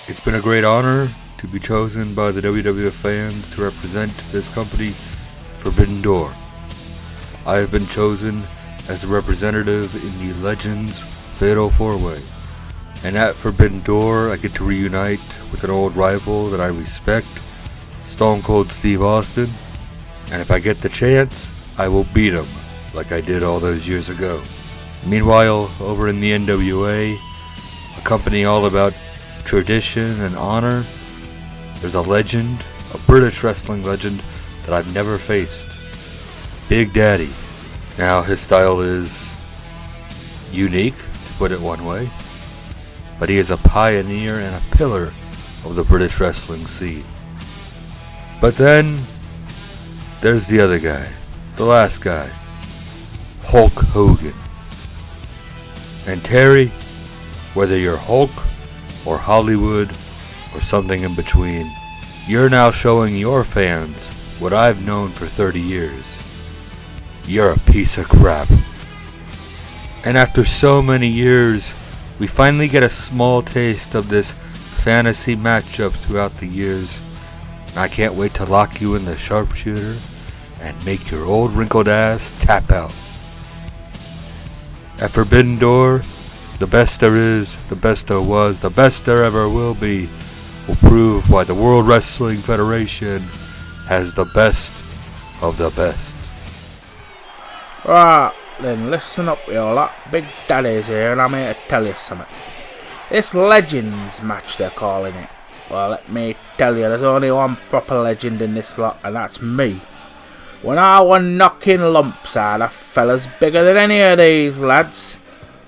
It's been a great honor to be chosen by the WWF fans to represent this company, Forbidden Door. I have been chosen as the representative in the Legends Fatal 4-Way. And at Forbidden Door, I get to reunite with an old rival that I respect, Stone Cold Steve Austin. And if I get the chance, I will beat him, like I did all those years ago. Meanwhile, over in the NWA, a company all about tradition and honor, there's a legend, a British wrestling legend that I've never faced. Big Daddy. Now, his style is unique, to put it one way, but he is a pioneer and a pillar of the British wrestling scene. But then, there's the other guy, the last guy, Hulk Hogan. And Terry, whether you're Hulk or Hollywood or something in between, you're now showing your fans what I've known for 30 years. You're a piece of crap. And after so many years, we finally get a small taste of this fantasy matchup throughout the years. And I can't wait to lock you in the sharpshooter and make your old wrinkled ass tap out. At Forbidden Door, the best there is, the best there was, the best there ever will be, will prove why the World Wrestling Federation has the best of the best. Right, then listen up, you lot. Big Daddy's here, and I'm here to tell you something. This Legends match, they're calling it. Well, let me tell you, there's only one proper legend in this lot, and that's me. When I was knocking lumps out of fellas bigger than any of these lads.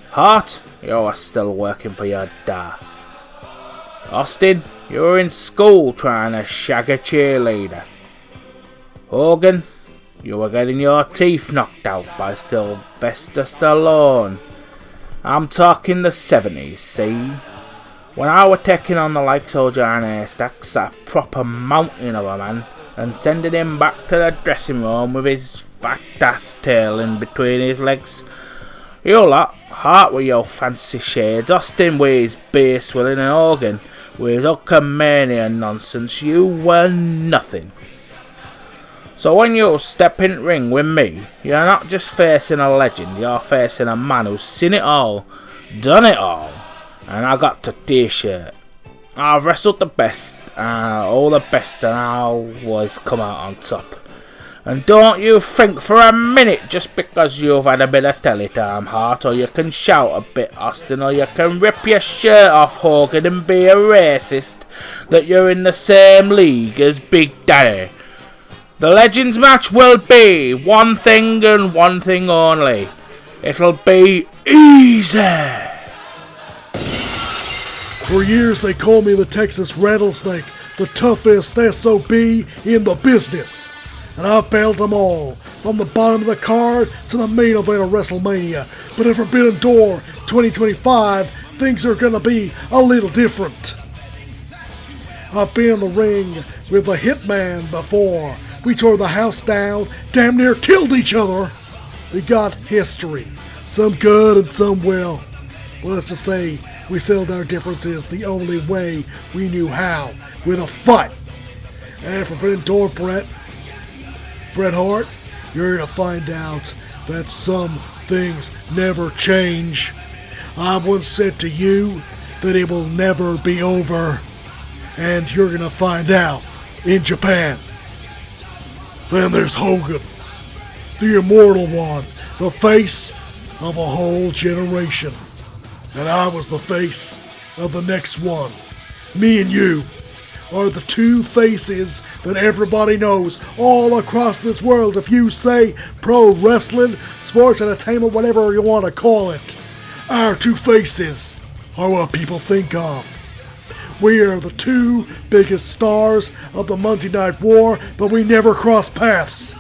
Hart, you're still working for your dad. Austin, you're in school trying to shag a cheerleader. Hogan, you were getting your teeth knocked out by Sylvester Stallone. I'm talking the 70s, see? When I were taking on the likes of John Haystacks, that proper mountain of a man, and sending him back to the dressing room with his fat ass tail in between his legs. You lot, Hart with your fancy shades, Austin with his beer swilling, and Hogan with his Hulkamania nonsense, you were nothing. So when you step in the ring with me, you're not just facing a legend, you're facing a man who's seen it all, done it all, and I got the t-shirt. I've wrestled the best, all the best, and I'll always come out on top. And don't you think for a minute, just because you've had a bit of telly time, Hart, or you can shout a bit, Austin, or you can rip your shirt off, Hogan, and be a racist, that you're in the same league as Big Daddy. The Legends match will be one thing and one thing only. It'll be easy. For years they called me the Texas Rattlesnake, the toughest SOB in the business. And I've battled them all, from the bottom of the card to the main event of WrestleMania. But at Forbidden Door 2025, things are gonna be a little different. I've been in the ring with the Hitman before. We tore the house down, damn near killed each other. We got history, some good and some well. Well, let's just say we settled our differences the only way we knew how, with a fight. And Forbidden Door, Bret Hart, you're gonna find out that some things never change. I once said to you that it will never be over, and you're gonna find out in Japan. Then there's Hogan, the immortal one, the face of a whole generation. And I was the face of the next one. Me and you are the two faces that everybody knows all across this world. If you say pro wrestling, sports entertainment, whatever you want to call it, our two faces are what people think of. We are the two biggest stars of the Monday Night War, but we never crossed paths.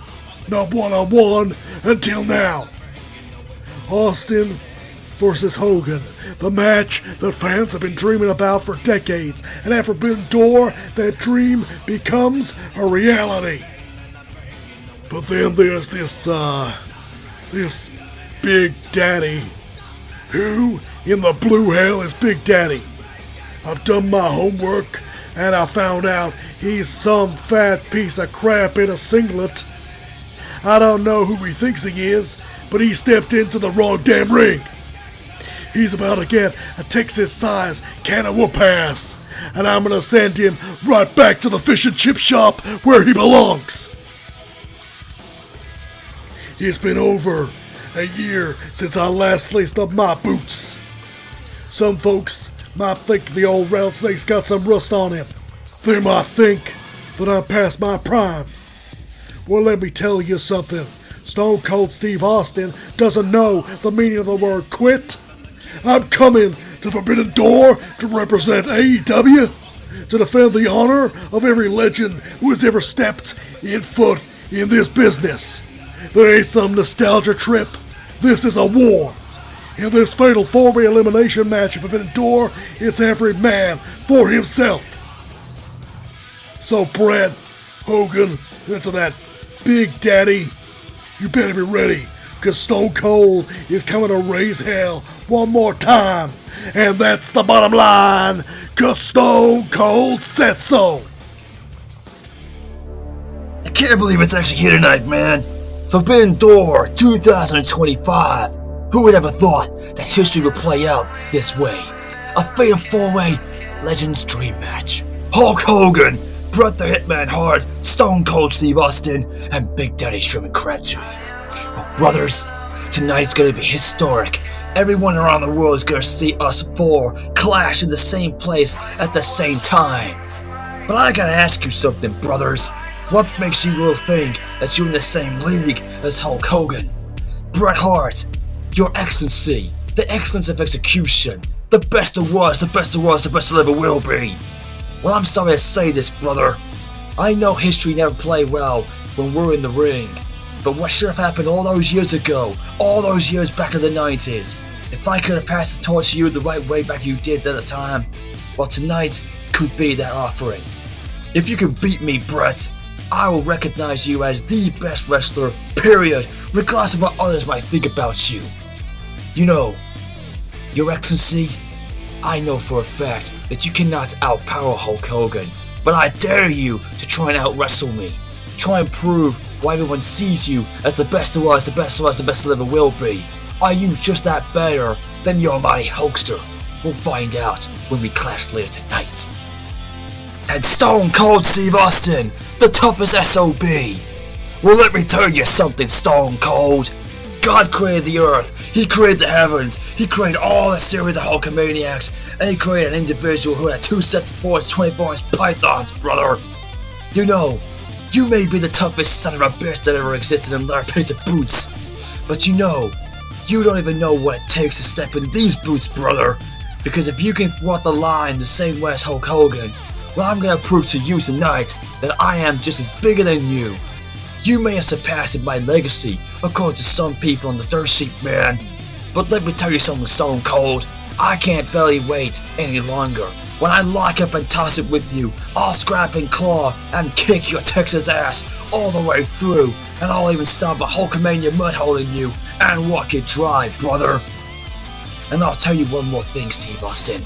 Not one-on-one until now. Austin versus Hogan, the match that fans have been dreaming about for decades, and at Forbidden Door, that dream becomes a reality. But then there's this Big Daddy. Who in the blue hell is Big Daddy? I've done my homework, and I found out he's some fat piece of crap in a singlet. I don't know who he thinks he is, but he stepped into the wrong damn ring. He's about to get a Texas-sized can of whoop-ass, and I'm gonna send him right back to the fish and chip shop where he belongs. It's been over a year since I last laced up my boots. Some folks might think the old rattlesnake's got some rust on him. They might think that I'm past my prime. Well, let me tell you something. Stone Cold Steve Austin doesn't know the meaning of the word quit. I'm coming to Forbidden Door to represent AEW, to defend the honor of every legend who has ever stepped in foot in this business. There ain't some nostalgia trip. This is a war. In this fatal four-way elimination match at Forbidden Door, it's every man for himself. So Brett, Hogan, into that Big Daddy, you better be ready, because Stone Cold is coming to raise hell one more time. And that's the bottom line, because Stone Cold said so. I can't believe it's actually here tonight, man. Forbidden Door 2025. Who would ever thought that history would play out this way? A fatal four-way Legends Dream match. Hulk Hogan, Bret the Hitman Hart, Stone Cold Steve Austin, and Big Daddy Sherman Crabtree. Well, brothers, tonight's gonna be historic. Everyone around the world is gonna see us four clash in the same place at the same time. But I gotta ask you something, brothers. What makes you all think that you're in the same league as Hulk Hogan? Bret Hart, Your Excellency, the excellence of execution, the best there was, the best there was, the best there ever will be. Well, I'm sorry to say this, brother. I know history never played well when we're in the ring. But what should have happened all those years ago, all those years back in the 90s? If I could have passed the torch to you the right way back you did at the time, well, tonight could be that offering. If you can beat me, Bret, I will recognize you as the best wrestler, period, regardless of what others might think about you. You know, Your Excellency, I know for a fact that you cannot outpower Hulk Hogan, but I dare you to try and out-wrestle me. Try and prove why everyone sees you as the best there was, the best there was, the best there ever will be. Are you just that better than your mighty Hulkster? We'll find out when we clash later tonight. And Stone Cold Steve Austin, the toughest SOB. Well, let me tell you something, Stone Cold. God created the earth, He created the heavens, He created all a series of Hulkamaniacs, and He created an individual who had 2 sets of 24-inch pythons, brother. You know, you may be the toughest son of a bitch that ever existed in their pairs of boots, but you know, you don't even know what it takes to step in these boots, brother. Because if you can walk the line the same way as Hulk Hogan, well, I'm gonna prove to you tonight that I am just as bigger than you. You may have surpassed my legacy, according to some people on the dirt sheet, man. But let me tell you something, Stone Cold. I can't barely wait any longer. When I lock up and toss it with you, I'll scrap and claw and kick your Texas ass all the way through, and I'll even stomp a Hulkamania mud hole in you and walk it dry, brother. And I'll tell you one more thing, Steve Austin.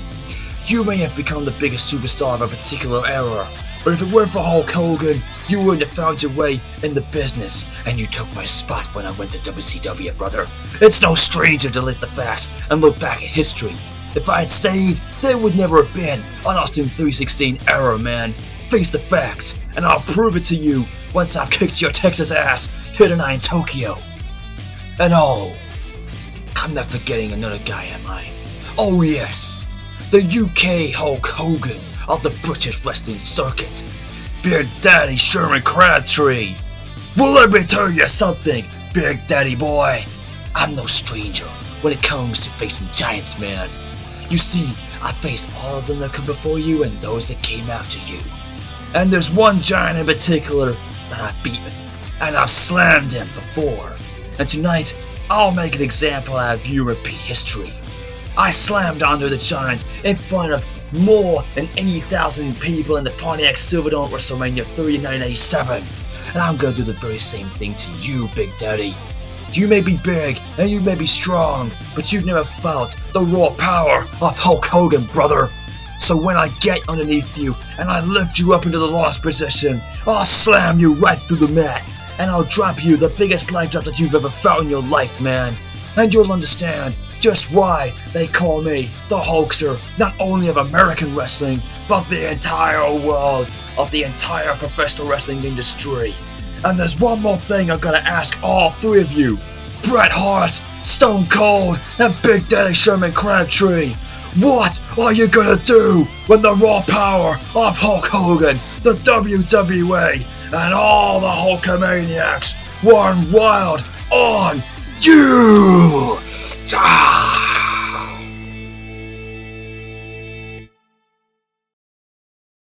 You may have become the biggest superstar of a particular era, but if it weren't for Hulk Hogan, you wouldn't have found your way in the business, and you took my spot when I went to WCW, brother. It's no stranger to lift the fact and look back at history. If I had stayed, there would never have been an Austin 316 era, man. Face the facts, and I'll prove it to you once I've kicked your Texas ass here tonight in Tokyo. And oh, I'm not forgetting another guy, am I? Oh yes, the UK Hulk Hogan of the British wrestling circuit, Big Daddy Sherman Crabtree. Well, let me tell you something, Big Daddy boy. I'm no stranger when it comes to facing giants, man. You see, I faced all of them that come before you and those that came after you. And there's one giant in particular that I've beaten, and I've slammed him before. And tonight, I'll make an example out of you and repeat history. I slammed Andre the Giant in front of more than 80,000 people in the Pontiac Silverdome WrestleMania 3 in 1987. And I'm gonna do the very same thing to you, Big Daddy. You may be big and you may be strong, but you've never felt the raw power of Hulk Hogan, brother. So when I get underneath you and I lift you up into the lost position, I'll slam you right through the mat. And I'll drop you the biggest leg drop that you've ever felt in your life, man. And you'll understand just why they call me the hoaxer, not only of American wrestling, but the entire world of the entire professional wrestling industry. And there's one more thing I'm gonna ask all three of you. Bret Hart, Stone Cold, and Big Daddy Sherman Crabtree. What are you gonna do when the raw power of Hulk Hogan, the WWE, and all the Hulkamaniacs run wild on you? Ah!